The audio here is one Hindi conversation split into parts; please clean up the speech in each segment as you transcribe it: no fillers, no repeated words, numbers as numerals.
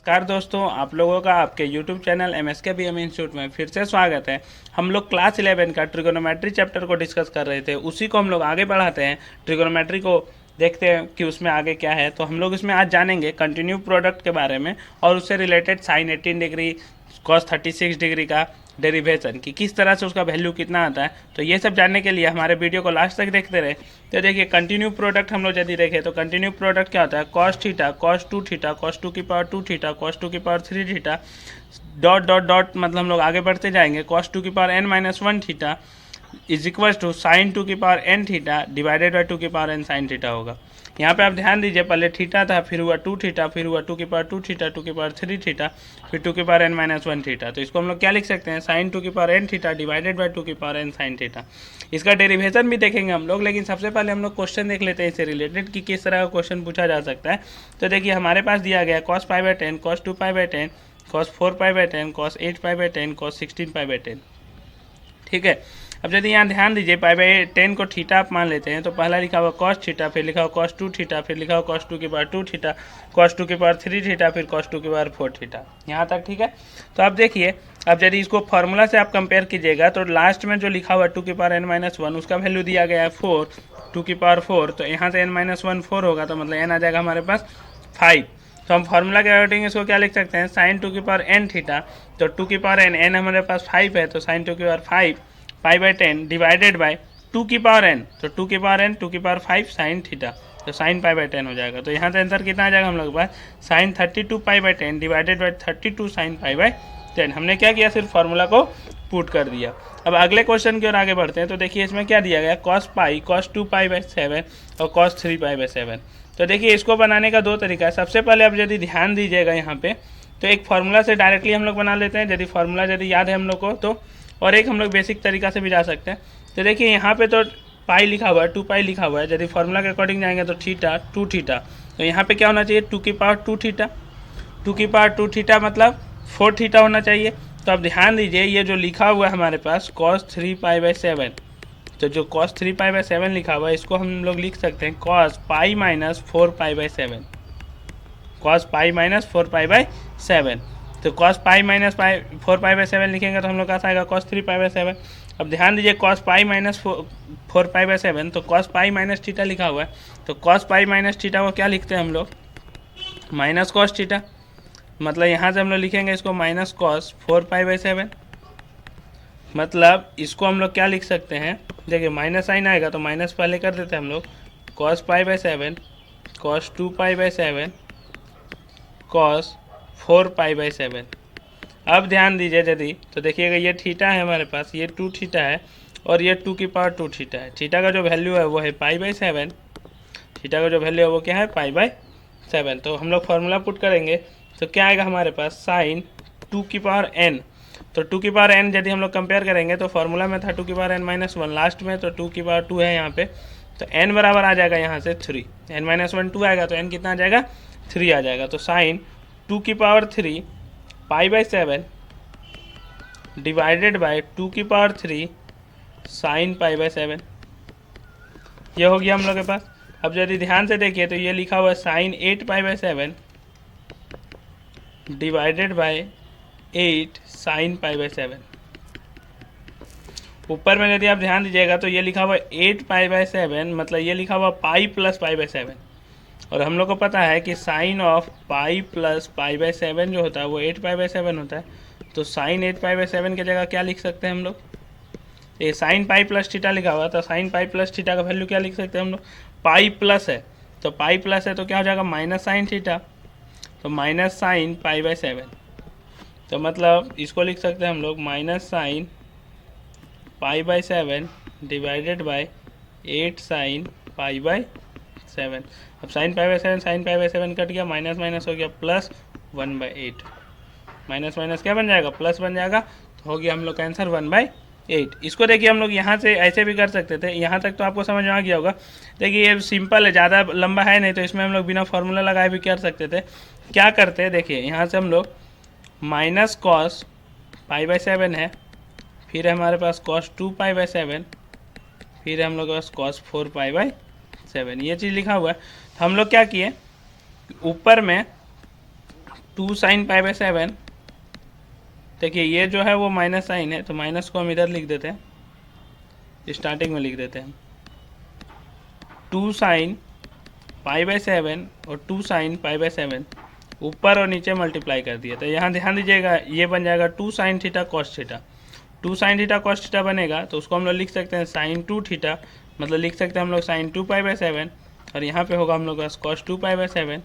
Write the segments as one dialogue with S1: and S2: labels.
S1: नमस्कार दोस्तों, आप लोगों का आपके YouTube channel MSK BM institute में फिर से स्वागत है। हम लोग क्लास 11 का ट्रिगोनोमेट्री चैप्टर को डिस्कस कर रहे थे, उसी को हम लोग आगे बढ़ाते हैं। ट्रिगोनोमेट्री को देखते हैं कि उसमें आगे क्या है। तो हम लोग इसमें आज जानेंगे कंटिन्यू प्रोडक्ट के बारे में और उससे related sine 18 degree cos 36 degree का डेरिवेशन की किस तरह से उसका वैल्यू कितना आता है। तो ये सब जानने के लिए हमारे वीडियो को लास्ट तक देखते रहे। तो देखिए, कंटिन्यू प्रोडक्ट हम लोग यदि देखें तो कंटिन्यू प्रोडक्ट क्या होता है, cos theta cos 2 theta cos 2 की पावर 2 थीटा कॉस 2 की power 3 theta dot dot dot, मतलब हम लोग आगे बढ़ते जाएंगे, कॉस 2 की power n-1 theta is equal to sine 2 की power n theta divided by 2 की पावर n साइन थीटा होगा। यहाँ पे आप ध्यान दीजिए, पहले थीटा था, फिर हुआ 2 थीटा, फिर हुआ 2 की पावर 2 थीटा, 2 की पावर 3 थीटा, फिर 2 की पावर n-1 थीटा। तो इसको हम लोग क्या लिख सकते हैं, साइन 2 की power n theta divided by 2 की पावर n साइन थीटा। इसका डेरिवेशन भी देखेंगे हम लोग, लेकिन सबसे पहले हम लोग क्वेश्चन देख लेते हैं इससे रिलेटेड कि किस तरह का क्वेश्चन पूछा जा सकता है। तो देखिए, हमारे पास दिया गया cos pi by 10, cos 2 pi by 10, cos 4 pi by 10, cos 8 pi by 10, cos 16 pi by 10। ठीक है, अब यदि यहाँ ध्यान दीजिए, पाई बाई 10 को थीटा आप मान लेते हैं तो पहला लिखा हुआ कॉस थीटा, फिर लिखा हुआ कॉस 2 थीटा, फिर लिखा हुआ कॉस 2 की पावर 2 थीटा, कॉस 2 की पावर 3 थीटा, फिर कॉस 2 की पावर 4 थीटा। यहाँ तक ठीक है। तो अब देखिए, अब यदि इसको फॉर्मूला से आप कंपेयर कीजिएगा तो लास्ट में जो लिखा हुआ 2 की पावर n-1 उसका वैल्यू दिया गया है 4, 2 की पावर 4, तो यहाँ से n-1 4 होगा, तो मतलब n आ जाएगा हमारे पास 5। तो हम फार्मूला के अकॉर्डिंग इसको क्या लिख सकते हैं, साइन 2 की पावर n थीटा, तो 2 की पावर n हमारे पास 5 है, तो साइन 2 की power 5 pi by 10 divided by 2 की पावर n, तो 2 की पावर n 2 की पावर 5 साइन थीटा, तो साइन पाई बाई 10 हो जाएगा। तो यहाँ से आंसर कितना आ जाएगा हम लोग के पास, sine 32 pi by 10 divided by 32 sine pi by 10। हमने क्या किया, सिर्फ फार्मूला को पुट कर दिया। अब अगले क्वेश्चन की ओर आगे बढ़ते हैं। तो देखिए, इसमें क्या दिया गया, cos pi cos 2 pi by 7 और कॉस 3 पाई बाई 7। तो देखिए, इसको बनाने का दो तरीका है। सबसे पहले अब यदि ध्यान दीजिएगा यहाँ पे, तो एक फार्मूला से डायरेक्टली हम लोग बना लेते हैं, यदि फार्मूला यदि याद है हम लोग को तो, और एक हम लोग बेसिक तरीका से भी जा सकते हैं। तो देखिए, यहाँ पे तो पाई लिखा हुआ है, 2 पाई लिखा हुआ है, यदि फार्मूला के अकॉर्डिंग जाएंगे तो थीटा 2 थीटा, तो यहाँ पे क्या होना चाहिए, 2 की पावर 2 थीटा, 2 की पावर 2 थीटा मतलब 4 थीटा होना चाहिए। तो अब ध्यान दीजिए, ये जो लिखा हुआ है हमारे पास कॉस 3 पाई बाई 7, तो जो कॉस 3 पाई बाई 7 लिखा हुआ है इसको हम लोग लिख सकते हैं cos pi minus 4 pi by 7, cos pi minus 4 pi by 7। तो cos pi minus pi 4 pi by 7 लिखेंगे तो हम लोग का आएगा कॉस 3 पाई बाई 7। अब ध्यान दीजिए, cos pi minus 4 pi by 7, तो कॉस पाई माइनस थीटा लिखा हुआ है, तो कॉस पाई माइनस थीटा को क्या लिखते हैं हम लोग, माइनस कॉस थीटा। मतलब यहाँ से हम लोग लिखेंगे इसको माइनस कॉस 4 पाई बाई 7। मतलब इसको हम लोग क्या लिख सकते हैं, देखिए माइनस साइन आएगा तो माइनस पहले कर देते हैं हम लोग, cos pi by 7 cos 2 pi by 7 cos 4 pi by 7। अब ध्यान दीजिए यदि, तो देखिएगा ये थीटा है हमारे पास, ये 2 थीटा है और ये 2 की पावर 2 थीटा है। थीटा का जो वैल्यू है वो है पाई बाई 7, थीटा का जो वैल्यू है वो क्या है, पाई बाई 7। तो हम लोग फार्मूला पुट करेंगे तो क्या आएगा हमारे पास, साइन 2 की पावर n, तो 2 की पावर n यदि हम लोग कंपेयर करेंगे तो फार्मूला में था 2 की पावर n-1 लास्ट में, तो 2 की पावर 2 है यहाँ पे, तो n बराबर आ जाएगा यहाँ से 3, n-1 2 आएगा तो n कितना आ जाएगा, 3 आ जाएगा। तो साइन 2 की power 3 pi by 7 divided by 2 की पावर 3 साइन पाई बाई 7, ये हो गया हम लोग के पास। अब यदि ध्यान से देखिए तो ये लिखा हुआ है sine 8 pi by 7 divided by 8 sine pi by 7। ऊपर में यदि आप ध्यान दीजिएगा तो ये लिखा हुआ है 8 पाई बाई 7, मतलब ये लिखा हुआ पाई प्लस पाई बाई 7, और हम लोग को पता है कि sine of pi plus pi by 7 जो होता है वो 8 पाई बाई 7 होता है। तो साइन 8 पाई बाई 7 की जगह क्या लिख सकते हैं हम लोग, ये साइन पाई प्लस थीटा लिखा हुआ था, साइन पाई प्लस थीटा का वैल्यू क्या लिख सकते हैं हम लोग, पाई प्लस है, तो पाई प्लस है तो क्या हो जाएगा, माइनस साइन थीटा, तो माइनस साइन पाई बाई 7। तो मतलब इसको लिख सकते हैं हम लोग minus sign pi by 7 divided by 8 sine pi by 7। अब sign pi by 7 sign pi by 7 cut गया, माइनस माइनस हो गया प्लस 1/8, माइनस माइनस क्या बन जाएगा, प्लस बन जाएगा। तो हो गया हम लोग का आंसर 1/8। इसको देखिए, हम लोग यहाँ से ऐसे भी कर सकते थे, यहाँ तक तो आपको समझ में आ गया होगा। देखिए ये सिंपल है, ज़्यादा लंबा है नहीं, तो इसमें हम लोग बिना फार्मूला लगाए भी कर सकते थे। क्या करते हैं, देखिए यहाँ से हम लोग माइनस कॉस पाई बाई 7 है, फिर हमारे पास कॉस 2 पाई बाई 7, फिर हम लोग के पास कॉस 4 पाई बाई 7, ये चीज़ लिखा हुआ है। तो हम लोग क्या किए, ऊपर में 2 साइन पाई बाई 7। देखिए ये जो है वो माइनस साइन है, तो माइनस को हम इधर लिख देते हैं, स्टार्टिंग में लिख देते हैं। 2 साइन पाई बाई 7 और 2 साइन पाई बाई 7 ऊपर और नीचे मल्टीप्लाई कर दिया। तो यहाँ ध्यान दीजिएगा, ये बन जाएगा 2 sine theta cos theta. 2 sine theta cos theta बनेगा तो उसको हम लोग लिख सकते हैं साइन 2 थीटा, मतलब लिख सकते हैं हम लोग साइन 2 पाई बाई 7, और यहाँ पे होगा हम लोग का कॉस 2 पाई बाई 7।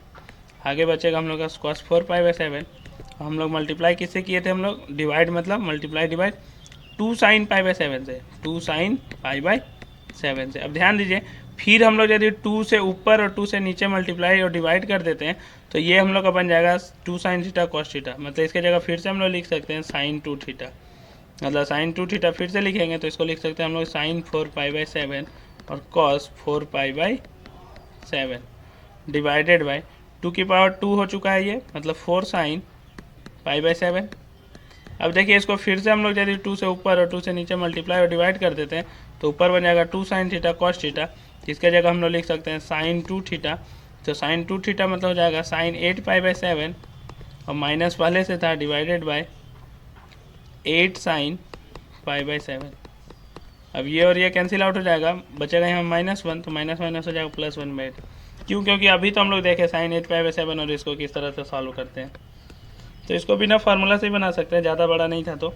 S1: आगे बचेगा हम लोग का कॉस 4 पाई बाई 7। हम लोग मल्टीप्लाई किससे किए थे, हम लोग डिवाइड, मतलब multiply divide 2 sign pi by 7 से, 2 साइन पाई बाई 7 से। अब ध्यान दीजिए, फिर हम लोग यदि 2 से ऊपर और 2 से नीचे मल्टीप्लाई और डिवाइड कर देते हैं तो ये हम लोग का बन जाएगा 2 साइन थीटा कॉस थीटा। मतलब इसके जगह फिर से हम लोग लिख सकते हैं साइन 2 थीटा, मतलब साइन 2 थीटा फिर से लिखेंगे तो इसको लिख सकते हैं हम लोग साइन 4 पाई बाई 7 और cos 4 pi by 7 divided by 2 की पावर 2 हो चुका है ये, मतलब 4 साइन पाई बाई 7। अब देखिए इसको फिर से हम लोग यदि 2 से ऊपर और 2 से नीचे मल्टीप्लाई और डिवाइड कर देते हैं तो ऊपर बन जाएगा 2 साइन थीटा कॉस थीटा, जिसके जगह हम लोग लिख सकते हैं साइन 2 थीटा। तो साइन 2 थीटा मतलब हो जाएगा साइन 8 पाई बाई 7 और माइनस पहले से था divided by 8 sine pi by 7। अब ये और ये कैंसिल आउट हो जाएगा, बचेगा यहाँ -1, तो माइनस माइनस हो जाएगा +1 बाई 8। क्यों? क्योंकि अभी तो हम लोग देखे साइन 8 पाई बाई 7 और इसको किस तरह से सॉल्व करते हैं, तो इसको बिना फार्मूला से ही बना सकते हैं, ज़्यादा बड़ा नहीं था। तो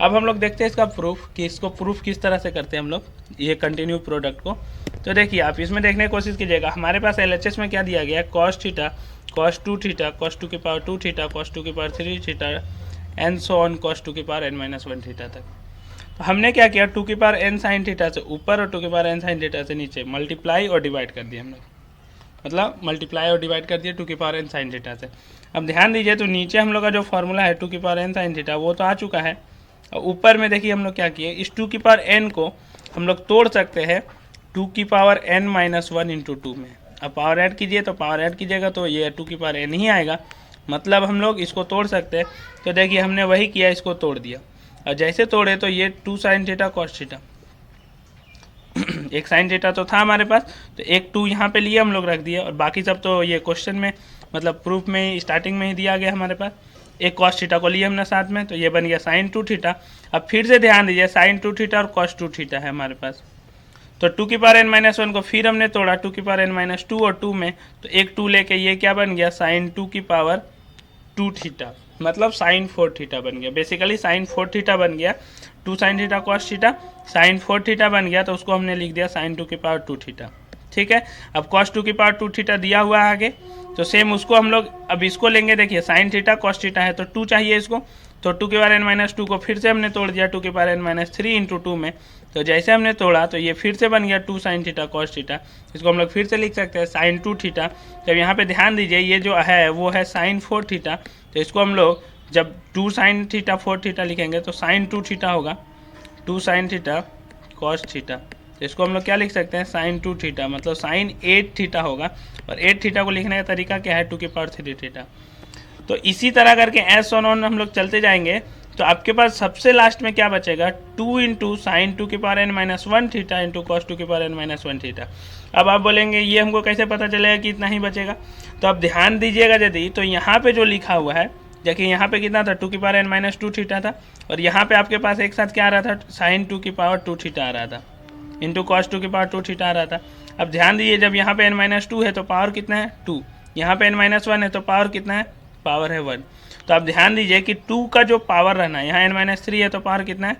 S1: अब हम लोग देखते हैं इसका प्रूफ, कि इसको प्रूफ किस तरह से करते हैं हम लोग ये कंटिन्यू प्रोडक्ट को। तो देखिए आप इसमें देखने की कोशिश कीजिएगा, हमारे पास LHS में क्या दिया गया है, cos theta, cos 2 theta, cos 2 की पावर 2 थीटा, कॉस 2 की power 3 theta and so on cos 2 की पावर n-1 थीटा तक। तो हमने क्या किया, 2 की पावर n साइन थीटा से ऊपर और 2 की पावर n साइन थीटा से नीचे मल्टीप्लाई और डिवाइड कर दिया हम लोग, मतलब मल्टीप्लाई और डिवाइड कर दिया 2 की पावर n साइन थीटा से। अब ध्यान दीजिए, तो नीचे हम लोग का जो फॉर्मूला है 2 की पावर n साइन थीटा वो तो आ चुका है, और ऊपर में देखिए हम लोग क्या किए, इस 2 की पावर n को हम लोग तोड़ सकते हैं 2 की पावर n-1 इंटू 2 में। अब पावर ऐड कीजिए, तो पावर ऐड कीजिएगा तो ये 2 की पावर n ही आएगा, मतलब हम लोग इसको तोड़ सकते हैं। तो देखिए हमने वही किया, इसको तोड़ दिया, और जैसे तोड़े तो ये 2 साइन थीटा कॉस थीटा एक साइन थीटा तो था हमारे पास, तो एक 2 यहाँ पे लिए हम लोग रख दिए, और बाकी सब तो ये क्वेश्चन में मतलब प्रूफ में स्टार्टिंग में ही दिया गया हमारे पास। एक कॉस थीटा को लिए हमने साथ में, तो ये बन गया साइन 2 थीटा। अब फिर से ध्यान दीजिए, साइन 2 थीटा और कॉस 2 थीटा है हमारे पास, तो 2 की पावर n-1 को फिर हमने तोड़ा 2 की पावर n-2 और 2 में, तो एक 2 लेके ये क्या बन गया, साइन 2 की पावर 2 थीटा, मतलब साइन 4 थीटा बन गया। बेसिकली साइन 4 थीटा बन गया, 2 sine theta cos theta, sine 4 theta बन गया, तो उसको हमने लिख दिया साइन 2 की पावर 2 थीटा। ठीक है, अब कॉस 2 की पावर 2 थीटा दिया हुआ है आगे, तो सेम उसको हम लोग अब इसको लेंगे। देखिए साइन थीटा कॉस थीटा है तो 2 चाहिए इसको, तो 2 की पावर n-2 को फिर से हमने तोड़ दिया 2 की पावर n-3 इंटू 2 में, तो जैसे हमने तोड़ा तो ये फिर से बन गया 2 साइन थीटा कॉस थीटा। इसको हम लोग फिर से लिख सकते हैं साइन 2 थीटा। जब यहाँ पे ध्यान दीजिए ये जो है वो है साइन 4 थीटा, तो इसको हम लोग जब 2 साइन थीटा 4 थीटा लिखेंगे तो साइन 2 थीटा होगा, 2 साइन थीटा कॉस थीटा। तो इसको हम लोग क्या लिख सकते हैं, साइन 2 थीटा, मतलब साइन 8 थीटा होगा, और 8 थीटा को लिखने का तरीका क्या है, 2 की पावर 3 थीटा। तो इसी तरह करके एस ऑन हम लोग चलते जाएंगे, तो आपके पास सबसे लास्ट में क्या बचेगा, 2 इंटू साइन 2 की power n-1 theta into cos 2 की पावर n-1 थीटा। अब आप बोलेंगे ये हमको कैसे पता चलेगा कि इतना ही बचेगा, तो अब ध्यान दीजिएगा यदि, तो यहाँ पे जो लिखा हुआ है, देखिए यहाँ पे कितना था, 2 की पावर n-2 थीटा था, और यहाँ पे आपके पास एक साथ क्या आ रहा था, साइन 2 की पावर 2 थीटा आ रहा था इंटू कॉस 2 की पावर 2 थीटा आ रहा था। अब ध्यान दीजिए, जब यहाँ पे n-2 है तो पावर कितना है, 2, यहाँ पे n-1 है तो पावर कितना है, पावर है 1। तो आप ध्यान दीजिए कि 2 का जो पावर रहना है, यहाँ n-3 है तो पावर कितना है,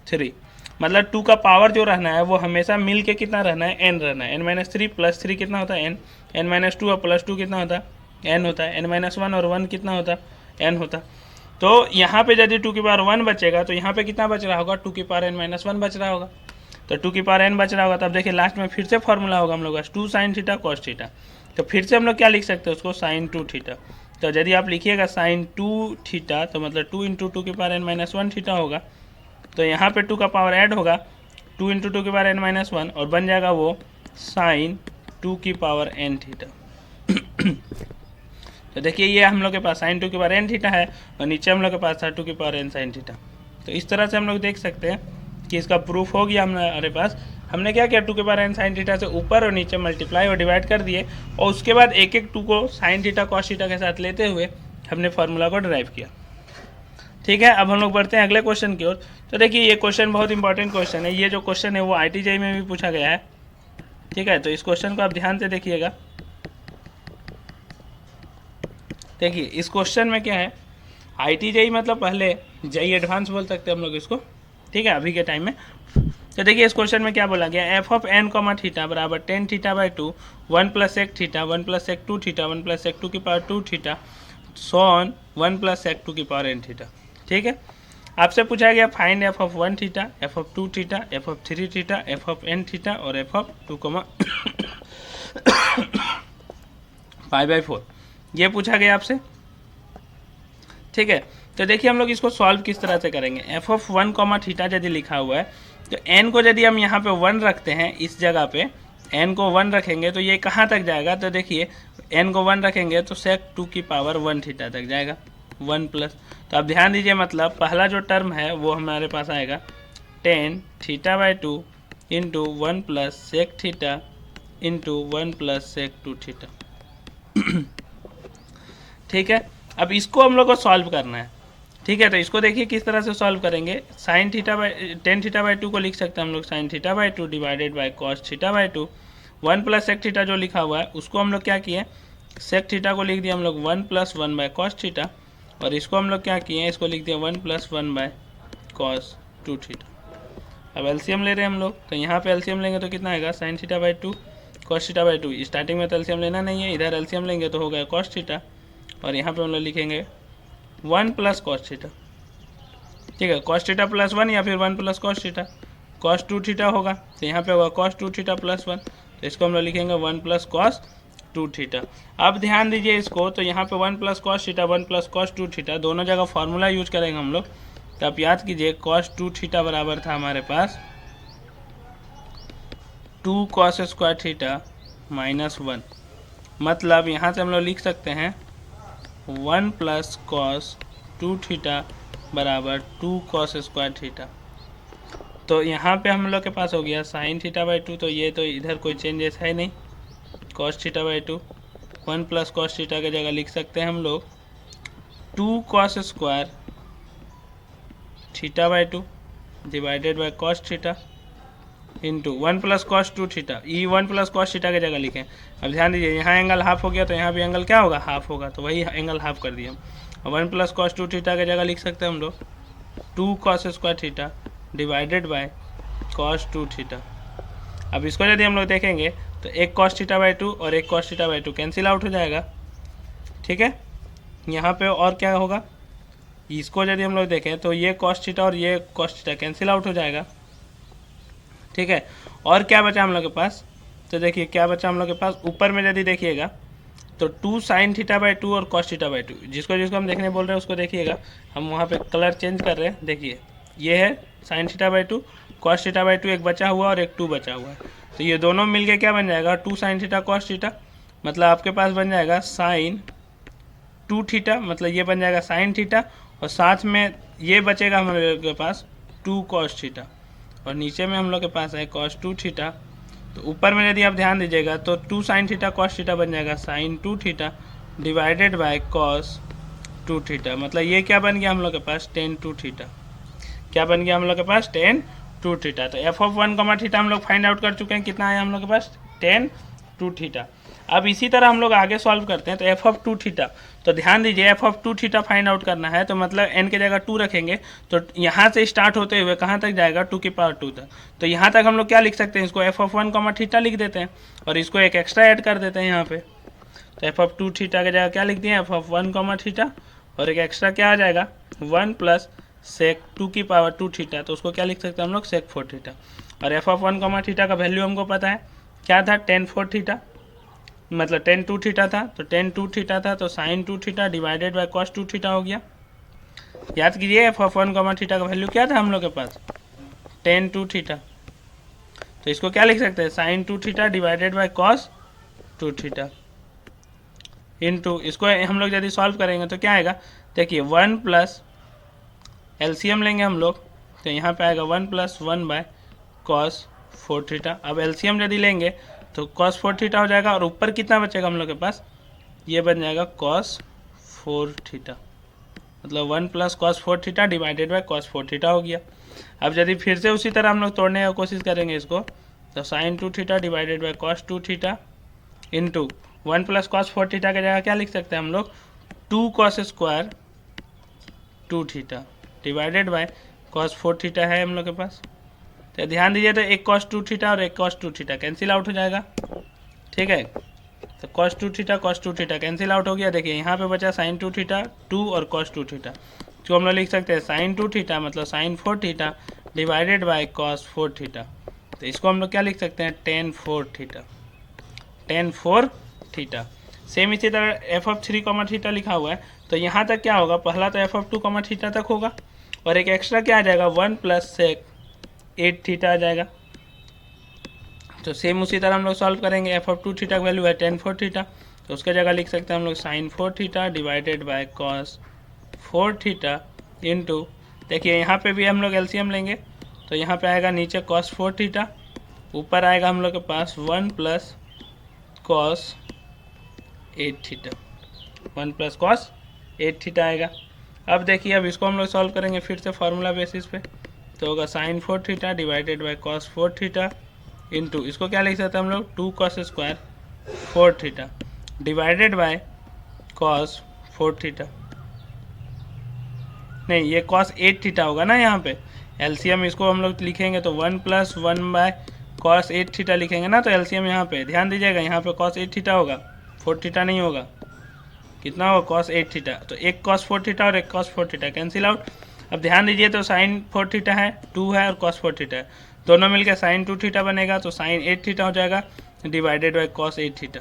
S1: 3, मतलब 2 का पावर जो रहना है वो हमेशा मिल के कितना रहना है, n रहना है। n-3 प्लस 3 कितना होता है, n, n-2 और प्लस 2 कितना होता है, n होता है, n-1 और 1 कितना होता है, n होता। तो यहाँ पे यदि 2 की पावर 1 बचेगा तो यहाँ पे कितना बच रहा होगा, 2 की पावर n-1 बच रहा होगा, तो 2 की पावर n बच रहा होगा। तब देखिए लास्ट में फिर से फॉर्मूला होगा हम लोग का 2 साइन थीटा कॉस थीटा, तो फिर से हम लोग क्या लिख सकते हैं उसको, साइन 2 थीटा। तो यदि आप लिखिएगा साइन 2 थीटा, तो मतलब 2 इंटू 2 की पावर n-1 थीटा होगा, तो यहाँ पे 2 का पावर ऐड होगा 2 इंटू 2 की पावर n-1, और बन जाएगा वो साइन 2 की पावर n थीटा। तो देखिए ये हम लोग के पास साइन 2 की पावर n थीटा है, और नीचे हम लोग के पास था 2 की पावर n साइन थीटा। तो इस तरह से हम लोग देख सकते हैं कि इसका प्रूफ हो गया हमारे पास। हमने क्या किया, 2 के पावर n साइन थीटा से ऊपर और नीचे मल्टीप्लाई और डिवाइड कर दिए, और उसके बाद एक एक 2 को साइन थीटा कॉस थीटा के साथ लेते हुए हमने फार्मूला को ड्राइव किया। ठीक है, अब हम लोग बढ़ते हैं अगले क्वेश्चन की ओर। तो देखिए ये क्वेश्चन बहुत इंपॉर्टेंट क्वेश्चन है। ये जो क्वेश्चन है वो IIT में भी पूछा गया है। ठीक है, तो इस क्वेश्चन को आप ध्यान से देखिएगा। देखिए इस क्वेश्चन में क्या है, IIT मतलब पहले JEE एडवांस बोल सकते हैं हम लोग इसको। ठीक है, अभी के टाइम में। तो देखिए इस क्वेश्चन में क्या बोला गया, F of N comma theta बराबर ten theta by two 1 + sec theta 1 + sec 2 theta 1 + sec 2 की power 2 theta so on 1 + sec 2 की पावर n थीटा। ठीक है, आपसे पूछा गया find F of 1 theta, F of 2 theta, F of 3 theta, F of n theta और एफ ऑफ 2,5/4 ये पूछा गया आपसे। ठीक है, तो देखिए हम लोग इसको सॉल्व किस तरह से करेंगे। एफ ऑफ 1 कॉमा थीटा यदि लिखा हुआ है तो n को यदि हम यहाँ पे 1 रखते हैं, इस जगह पे n को 1 रखेंगे तो ये कहाँ तक जाएगा, तो देखिए n को 1 रखेंगे तो sec 2 की पावर 1 थीटा तक जाएगा 1 प्लस। तो आप ध्यान दीजिए, मतलब पहला जो टर्म है वो हमारे पास आएगा ten theta by two into 1 + sec theta into 1 + sec 2 theta. ठीक है, अब इसको हम लोग को सॉल्व करना है। ठीक है, तो इसको देखिए किस तरह से सॉल्व करेंगे। Sine theta by ten theta by to को लिख सकते हैं हम लोग sine theta by two divided by cos theta by two. 1 + sec theta जो लिखा हुआ है उसको हम लोग क्या किए, sec थीटा को लिख दिया हम लोग 1 + 1 बाई कॉस थीटा, और इसको हम लोग क्या किए, इसको लिख दिया 1 + 1 बाई कॉस 2 थीटा। अब एलसीएम ले रहे हैं हम लोग, तो यहाँ पे एलसीएम लेंगे तो कितना आएगा, sine theta by to cos theta by to. Starting में तो एलसीएम लेना नहीं है, इधर एलसीएम लेंगे तो हो गया कॉस थीटा, और यहाँ पे हम लोग लिखेंगे 1 + cos थीटा। ठीक है, cos थीटा + 1 या फिर 1 + cos थीटा, cos 2 थीटा होगा, तो यहाँ पे होगा cos 2 थीटा + 1, तो इसको हम लोग लिखेंगे 1 + cos 2 थीटा। अब ध्यान दीजिए इसको, तो यहाँ पे 1 + cos थीटा 1 + cos 2 थीटा दोनों जगह फार्मूला यूज करेंगे हम लोग। तो आप याद कीजिए cos 2 थीटा बराबर था हमारे पास 2 cos स्क्वायर थीटा -1, मतलब यहाँ से हम लोग लिख सकते हैं 1 + cos 2 थीटा बराबर 2 cos स्क्वायर थीटा। तो यहाँ पे हम लोग के पास हो गया साइन थीटा बाई टू, तो ये तो इधर कोई चेंजेस है नहीं, cos theta by two 1 + cos theta की जगह लिख सकते हैं हम लोग 2 cos square theta by two divided by cos theta into 1 + cos 2 theta. ये 1 + cos थीटा की जगह लिखें। अब ध्यान दीजिए यहाँ एंगल हाफ हो गया तो यहाँ भी एंगल क्या होगा, हाफ होगा, तो वही एंगल हाफ कर दिए हम। 1 + cos 2 थीटा की जगह लिख सकते हैं हम लोग 2 cos square theta divided bye cos 2 theta. अब इसको यदि हम लोग देखेंगे तो एक cos थीटा बाई टू और एक cos theta by to cancel out हो जाएगा। ठीक है, यहाँ पे और क्या होगा, इसको यदि हम लोग देखें तो ये cos थीटा और ये cos थीटा कैंसिल आउट हो जाएगा। ठीक है, और क्या बचा हम लोग के पास, तो देखिए क्या बचा हम लोग के पास, ऊपर में यदि देखिएगा तो 2 sin थीटा बाई टू और cos थीटा बाई टू, जिसको हम देखने बोल रहे हैं उसको देखिएगा, हम वहाँ पे कलर चेंज कर रहे हैं। देखिए ये है sin theta by to, cos theta by to एक बचा हुआ और एक 2 बचा हुआ है, तो ये दोनों मिलके क्या बन जाएगा 2 sin थीटा cos थीटा, मतलब आपके पास बन जाएगा sin 2 थीटा, मतलब ये बन जाएगा sin थीटा, और साथ में ये बचेगा हम लोग के पास 2 cos थीटा, और नीचे में हम लोग के पास है cos 2 थीटा। तो ऊपर में यदि आप ध्यान दीजिएगा तो 2 sin थीटा cos थीटा बन जाएगा sin 2 theta divided bye cos 2 theta, मतलब ये क्या बन गया हम लोग के पास tan 2 थीटा। क्या बन गया हम लोग के पास tan 2 थीटा। तो एफ ऑफ 1 थीटा हम लोग फाइंड आउट कर चुके हैं, कितना आया हम लोग के पास tan 2 थीटा। अब इसी तरह हम लोग आगे सॉल्व करते हैं, तो एफ ऑफ 2 थीटा, तो ध्यान दीजिए F of 2 theta find out करना है, तो मतलब n के जगह 2 रखेंगे तो यहाँ से स्टार्ट होते हुए कहाँ तक जाएगा 2 की पावर 2 तक। तो यहाँ तक हम लोग क्या लिख सकते हैं, इसको एफ ऑफ 1 थीटा लिख देते हैं और इसको एक एक्स्ट्रा ऐड कर देते हैं यहाँ पे। तो एफ ऑफ 2 थीटा की जगह क्या लिख दिए, एफ ऑफ 1 थीटा, और एक एक्स्ट्रा क्या आ जाएगा 1 + sec 2 की पावर 2 थीटा, तो उसको क्या लिख सकते हैं हम लोग sec 4 थीटा। और एफ ऑफ 1 थीटा का वैल्यू हमको पता है क्या था, tan 4 थीटा, मतलब tan 2 थीटा था, तो tan 2 थीटा था तो sin 2 theta divided bye cos 2 theta हो गया। याद कीजिए एफ ऑफ 1 थीटा का वैल्यू क्या था हम लोग के पास tan 2 थीटा, तो इसको क्या लिख सकते हैं sin 2 theta divided bye cos 2 theta into, इसको हम लोग यदि सॉल्व करेंगे तो क्या आएगा, देखिए 1 प्लस एलसीएम लेंगे हम लोग, तो यहाँ पे आएगा 1 + 1 बाय cos 4 थीटा। अब एलसीएम यदि लेंगे तो cos 4 थीटा हो जाएगा, और ऊपर कितना बचेगा हम लोग के पास, ये बन जाएगा cos 4 थीटा, मतलब 1 plus cos 4 theta divided by cos 4 theta हो गया। अब यदि फिर से उसी तरह हम लोग तोड़ने की कोशिश करेंगे इसको, तो sine 2 theta divided by cos 2 theta into 1 plus cos 4 theta की जगह क्या लिख सकते हैं हम लोग, 2 cos square 2 theta divided by cos 4 theta है हम लोग के पास। तो ध्यान दीजिए, तो एक कॉस 2 थीटा और एक कॉस 2 थीटा कैंसिल आउट हो जाएगा, ठीक है। तो कॉस 2 थीटा कैंसिल आउट हो गया। देखिए यहाँ पे बचा साइन 2 थीटा 2 और कॉस 2 थीटा, जो हम लोग लिख सकते हैं साइन 2 थीटा मतलब sine 4 theta divided by cos 4 theta. तो इसको हम लोग क्या लिख सकते हैं, tan 4 theta, tan 4 theta. Same इसी तरह एफ ऑफ 3 कॉमा थीटा लिखा हुआ है, तो यहाँ तक क्या होगा, पहला तो एफ ऑफ 2 कॉमा थीटा तक होगा और एक एक्स्ट्रा क्या आ जाएगा, 1 प्लस सेक 8 थीटा आ जाएगा। तो सेम उसी तरह हम लोग सॉल्व करेंगे। एफ ऑफ 2 थीटा का वैल्यू है टेन 4 थीटा, तो उसके जगह लिख सकते हैं हम लोग sine 4 theta divided by cos 4 theta into, देखिए यहाँ पे भी हम लोग एलसीएम लेंगे, तो यहाँ पे आएगा नीचे कॉस 4 थीटा, ऊपर आएगा हम लोग के पास 1 plus cos 8 theta, 1 plus cos 8 theta आएगा। अब देखिए, अब इसको हम लोग सॉल्व करेंगे फिर से फार्मूला बेसिस पे, तो होगा sine 4 theta divided by cos 4 theta into, इसको क्या लिख सकते हैं हम लोग, 2 cos square 4 theta divided by cos 4 theta, नहीं ये कॉस 8 थीटा होगा ना, यहाँ पे एलसीएम इसको हम लोग लिखेंगे तो 1 प्लस 1 बाय कॉस 8 थीटा लिखेंगे ना, तो एलसीएम यहाँ पे ध्यान दीजिएगा, यहाँ पे कॉस 8 थीटा होगा, 4 थीटा नहीं होगा, कितना होगा कॉस 8 थीटा, तो एक कॉस 4 थीटा और एक कॉस 4 थीटा कैंसिल आउट। अब ध्यान दीजिए, तो साइन 4 थीटा है, 2 है और कॉस 4 थीटा है, दोनों मिलकर साइन 2 थीटा बनेगा, तो साइन 8 थीटा हो जाएगा डिवाइडेड बाय कॉस 8 थीटा,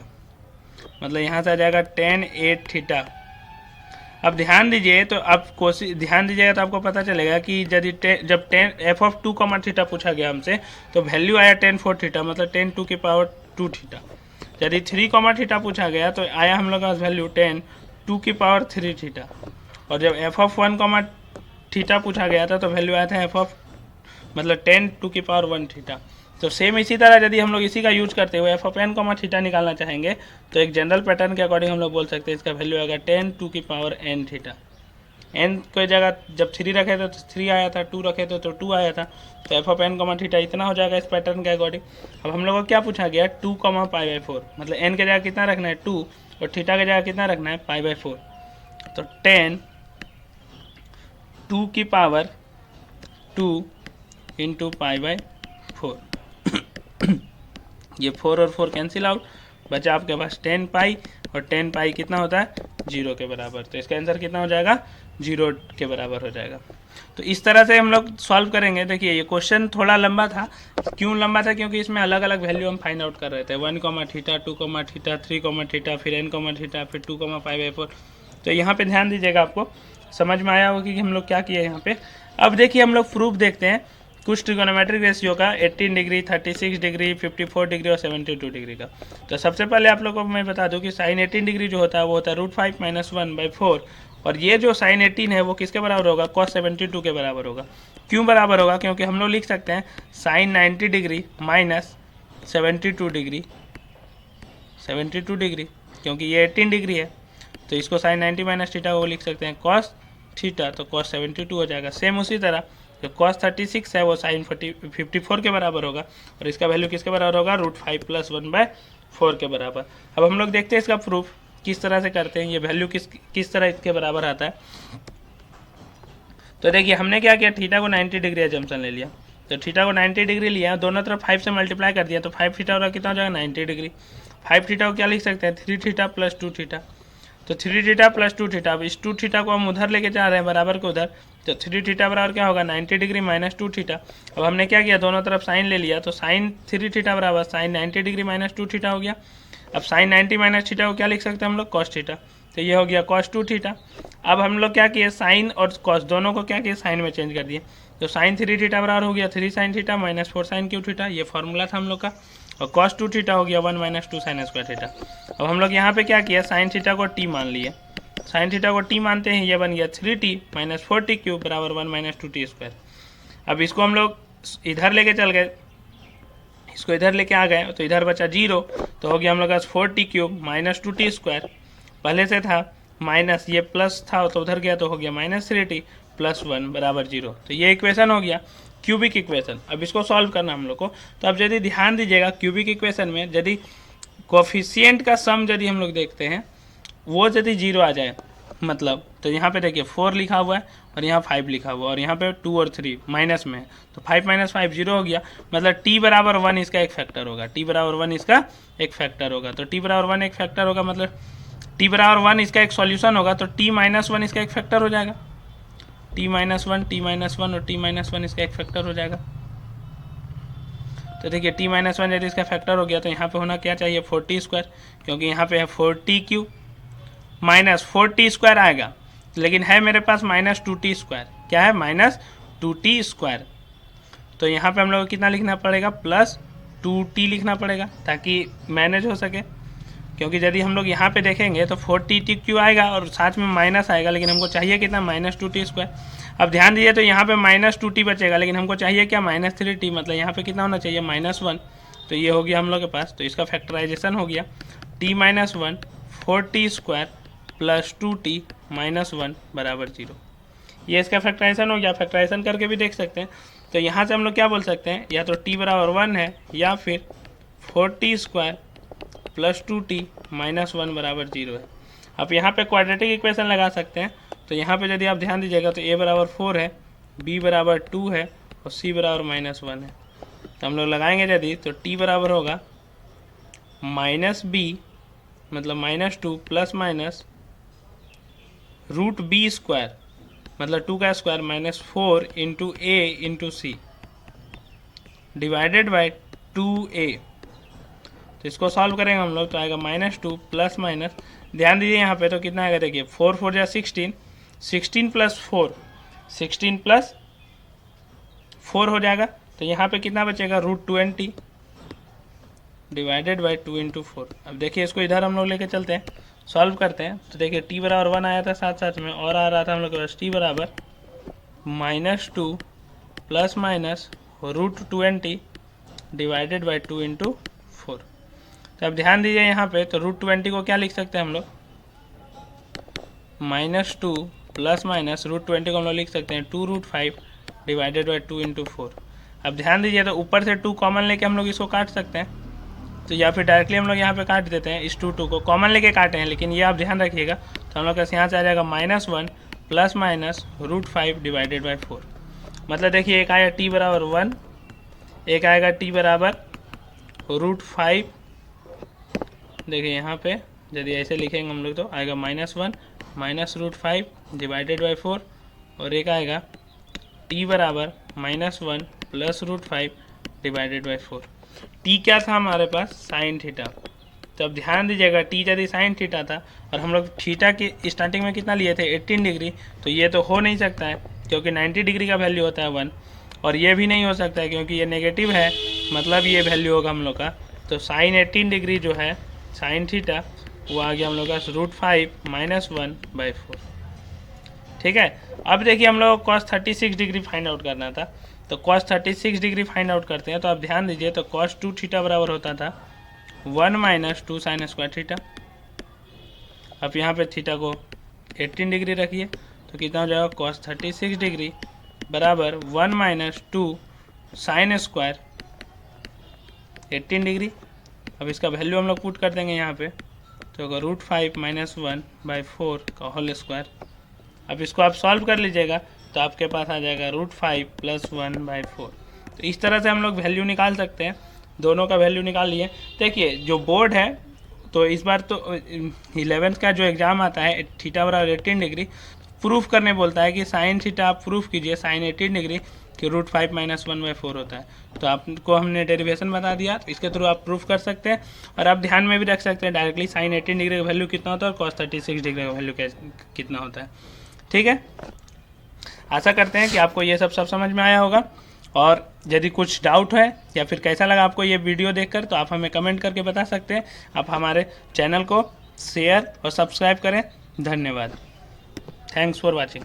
S1: मतलब यहाँ से आ जाएगा टेन 8 थीटा। अब ध्यान दीजिए, तो अब कोशिश ध्यान दीजिएगा तो आपको पता चलेगा कि यदि जब ten F of 2 comma theta पूछा गया हमसे, तो वैल्यू आया टेन 4 थीटा मतलब टेन 2 की पावर 2 थीटा। यदि 3 कॉमा थीटा पूछा गया तो आया हम लोग का वैल्यू टेन 2 की पावर 3 थीटा, और जब एफ ऑफ 1 कॉमा थीटा पूछा गया था तो वैल्यू आया था एफ ऑफ मतलब टेन 2 की पावर 1 थीटा। तो सेम इसी तरह यदि हम लोग इसी का यूज करते हुए f of N comma theta निकालना चाहेंगे, तो एक जनरल पैटर्न के अकॉर्डिंग हम लोग बोल सकते हैं इसका वैल्यू आएगा टेन 2 की पावर एन थीटा। एन कोई जगह जब 3 रखे थे तो 3 आया था, 2 रखे थे तो 2 आया था, तो f of N comma theta इतना हो जाएगा इस पैटर्न के अकॉर्डिंग। अब हम लोग को क्या पूछा गया, 2 कॉमा पाई बाई 4, मतलब एन के जगह कितना रखना है 2 और थीटा के जगह कितना रखना है पाई बाई 4, तो टेन 2 की पावर 2 इंटू पाई बाई 4, ये 4 और 4 कैंसिल आउट, बचा आपके पास 10 पाई, और 10 पाई कितना होता है 0 के बराबर, तो इसका आंसर कितना हो जाएगा 0 के बराबर हो जाएगा। तो इस तरह से हम लोग सॉल्व करेंगे। देखिए ये क्वेश्चन थोड़ा लंबा था, क्यों लंबा था, क्योंकि इसमें अलग अलग वैल्यू हम फाइंड आउट कर रहे थे, 1 comma theta 2 comma theta 3 comma theta फिर एन कॉमा थीटा फिर 2 कॉमा पाई बाई 4। तो यहाँ पे ध्यान दीजिएगा, आपको समझ में आया होगा कि हम लोग क्या किए यहाँ पे। अब देखिए हम लोग प्रूफ देखते हैं कुछ ट्रिगोनोमेट्रिक रेशियो का, 18 डिग्री 36 डिग्री 54 डिग्री और 72 डिग्री का। तो सबसे पहले आप लोगों को मैं बता दूं कि साइन 18 डिग्री जो होता है वो होता है √5 - 1/4, और ये जो साइन 18 है वो किसके बराबर होगा, cos 72 के बराबर होगा। क्यों बराबर होगा, क्योंकि हम लोग लिख सकते हैं sine 90 degree minus 72 degree, 72 degree क्योंकि ये 18 डिग्री है, तो इसको साइन 90 माइनस थीटा को लिख सकते हैं cos थीटा, तो cos 72 हो जाएगा। सेम उसी तरह जो cos 36 है वो साइन 54 के बराबर होगा, और इसका वैल्यू किसके बराबर होगा, √5 + 1/4 के बराबर। अब हम लोग देखते हैं इसका प्रूफ किस तरह से करते हैं, ये वैल्यू किस तरह इसके बराबर आता है। तो देखिए हमने क्या किया, थीटा को 90 डिग्री एजम्पशन ले लिया, तो थीटा को 90 डिग्री लिया, दोनों तरफ 5 से मल्टीप्लाई कर दिया, तो 5 थीटा और कितना हो जाएगा 90 डिग्री। 5 थीटा को क्या लिख सकते हैं 3 थीटा प्लस 2 थीटा, तो 3 थीटा प्लस 2 थीटा। अब इस 2 थीटा को हम उधर लेके जा रहे हैं बराबर को उधर, तो 3 थीटा बराबर क्या होगा 90 डिग्री माइनस 2 थीटा। अब हमने क्या किया, दोनों तरफ साइन ले लिया, तो साइन 3 थीटा बराबर साइन 90 डिग्री माइनस 2 थीटा हो गया। अब साइन 90 माइनस थीटा को क्या लिख सकते हैं हम लोग कॉस थीटा, तो ये हो गया cos 2 थीटा। अब हम लोग क्या किए, साइन और कॉस दोनों को क्या किए साइन में चेंज कर दिए, तो साइन 3 थीटा बराबर हो गया 3 sine theta minus 4 sine cube theta, ये फॉर्मूला था हम लोग का, और cos 2 थीटा हो गया 1 - 2 साइन स्क्वायर थीटा। अब हम लोग यहाँ पे क्या किया, साइन थीटा को t मान लिए, साइन थीटा को t मानते हैं, ये बन गया 3t माइनस 4t³ बराबर 1 - 2t स्क्वायर। अब इसको हम लोग इधर लेके चल गए, इसको इधर लेके आ गए, तो इधर बचा 0, तो हो गया हम लोग का 4t³ माइनस 2t स्क्वायर, पहले से था माइनस ये प्लस था तो उधर गया तो हो गया -3t + 1 = 0। तो ये इक्वेशन हो गया क्यूबिक इक्वेशन। अब इसको सॉल्व करना हम लोग को। तो अब यदि ध्यान दीजिएगा क्यूबिक इक्वेशन में यदि कोफिशिएंट का सम यदि हम लोग देखते हैं वो यदि 0 आ जाए मतलब, तो यहाँ पे देखिए 4 लिखा हुआ है और यहाँ 5 लिखा हुआ है और यहाँ पे 2 और 3 माइनस में है, तो 5 - 5 0 हो गया। मतलब t = 1 इसका एक फैक्टर होगा, t = 1 इसका एक फैक्टर होगा। तो t = 1 एक फैक्टर होगा, मतलब t = 1 इसका एक सॉल्यूशन होगा, तो t - 1 इसका एक फैक्टर हो जाएगा। t - 1 t - 1 और t - 1 इसका एक फैक्टर हो जाएगा। तो देखिए t - 1 यदि इसका फैक्टर हो गया तो यहाँ पे होना क्या चाहिए 40², क्योंकि यहाँ पे है 4t³ -4t² आएगा, लेकिन है मेरे पास -2t²। क्या है -2t²। तो यहाँ पे हम लोग को कितना लिखना पड़ेगा +2t लिखना पड़ेगा ताकि मैनेज हो सके, क्योंकि यदि हम लोग यहाँ पे देखेंगे तो 4t³ आएगा और साथ में माइनस आएगा, लेकिन हमको चाहिए कितना -2t²। अब ध्यान दीजिए तो यहाँ पे -2t बचेगा, लेकिन हमको चाहिए क्या -3t, मतलब यहाँ पे कितना होना चाहिए -1। तो ये हो गया हम लोग के पास, तो इसका फैक्टराइजेशन हो गया t - 1 4t² + 2t - 1 = 0। ये इसका फैक्टराइजेशन हो गया। फैक्टराइजेशन करके भी देख सकते हैं। तो यहाँ से हम लोग क्या बोल सकते हैं, या तो t = 1 है या फिर 4t² + 2t - 1 = 0 है। आप यहाँ पे क्वाड्रेटिक इक्वेशन लगा सकते हैं। तो यहाँ पे यदि आप ध्यान दीजिएगा तो a = 4 है, b = 2 है और c = -1 है। तो हम लोग लगाएंगे यदि तो t बराबर होगा -b मतलब -2 ± √b² मतलब 2 का स्क्वायर -4 × a × c / 2a। तो इसको सॉल्व करेंगे हम लोग तो आएगा -2 ± ध्यान दीजिए यहाँ पे तो कितना आएगा, देखिए 4 4 या 16 16 + 4 16 + 4 हो जाएगा। तो यहाँ पे कितना बचेगा √20 / 2 × 4। अब देखिए इसको इधर हम लोग लेके चलते हैं, सॉल्व करते हैं। तो देखिए t = 1 आया था साथ साथ में और आ रहा था हम लोग के पास t = -2 ± √20 / 2 × 4। तो अब ध्यान दीजिए यहाँ पे तो √20 को क्या लिख सकते हैं हम लोग, -2 ± √20 को हम लोग लिख सकते हैं 2√5 / 2 × 4। अब ध्यान दीजिए तो ऊपर से 2 कॉमन लेके हम लोग इसको काट सकते हैं, तो या फिर डायरेक्टली हम लोग यहाँ पे काट देते हैं। इस 2 को कॉमन लेके काटे हैं, लेकिन ये आप ध्यान रखिएगा। तो हम लोग यहाँ से आ जाएगा -1 ± √5 / 4। मतलब देखिए एक आया t = 1, एक आएगा t = √5। देखिए यहाँ पे यदि ऐसे लिखेंगे हम लोग तो आएगा -1 √5 / 4 और एक आएगा t = -1 + √5 / 4। t क्या था हमारे पास sin थीटा। तो अब ध्यान दीजिएगा t यदि sin थीटा था और हम लोग थीटा की स्टार्टिंग में कितना लिए थे 18 डिग्री, तो ये तो हो नहीं सकता है क्योंकि 90 डिग्री का वैल्यू होता है 1, और ये भी नहीं हो सकता है क्योंकि ये नेगेटिव है, मतलब ये वैल्यू होगा हम लोग का। तो sin 18 डिग्री जो है sin थीटा वो आ गया हम लोग का √5 - 1/4। ठीक है। अब देखिए हम लोग cos 36 डिग्री फाइंड आउट करना था, तो cos 36 डिग्री फाइंड आउट करते हैं। तो आप ध्यान दीजिए तो cos 2 थीटा बराबर होता था 1 - 2 sin² थीटा। अब यहाँ पे थीटा को 18 डिग्री रखिए तो कितना हो जाएगा cos 36 डिग्री बराबर 1 - 2 sin² 18 डिग्री। अब इसका वैल्यू हम लोग पुट कर देंगे यहाँ पे, तो होगा √5 - 1/4 का होल स्क्वायर। अब इसको आप सॉल्व कर लीजिएगा तो आपके पास आ जाएगा √5 + 1/4। तो इस तरह से हम लोग वैल्यू निकाल सकते हैं, दोनों का वैल्यू निकाल लिए। देखिए जो बोर्ड है तो इस बार तो 11th का जो एग्ज़ाम आता है थीटा = 18 डिग्री प्रूफ करने बोलता है कि साइन थीटा आप प्रूफ कीजिए sin 18 डिग्री कि √5 - 1/4 होता है। तो आपको हमने डेरिवेशन बता दिया, तो इसके थ्रू आप प्रूफ कर सकते हैं। और आप ध्यान में भी रख सकते हैं डायरेक्टली sin 18 डिग्री का वैल्यू कितना होता है और cos 36 डिग्री का वैल्यू कितना होता है। ठीक है, आशा करते हैं कि आपको ये सब समझ में आया होगा। और यदि कुछ डाउट है या फिर कैसा लगा आपको ये वीडियो देखकर, तो आप हमें कमेंट करके बता सकते हैं। आप हमारे चैनल को शेयर और सब्सक्राइब करें। धन्यवाद। Thanks for watching.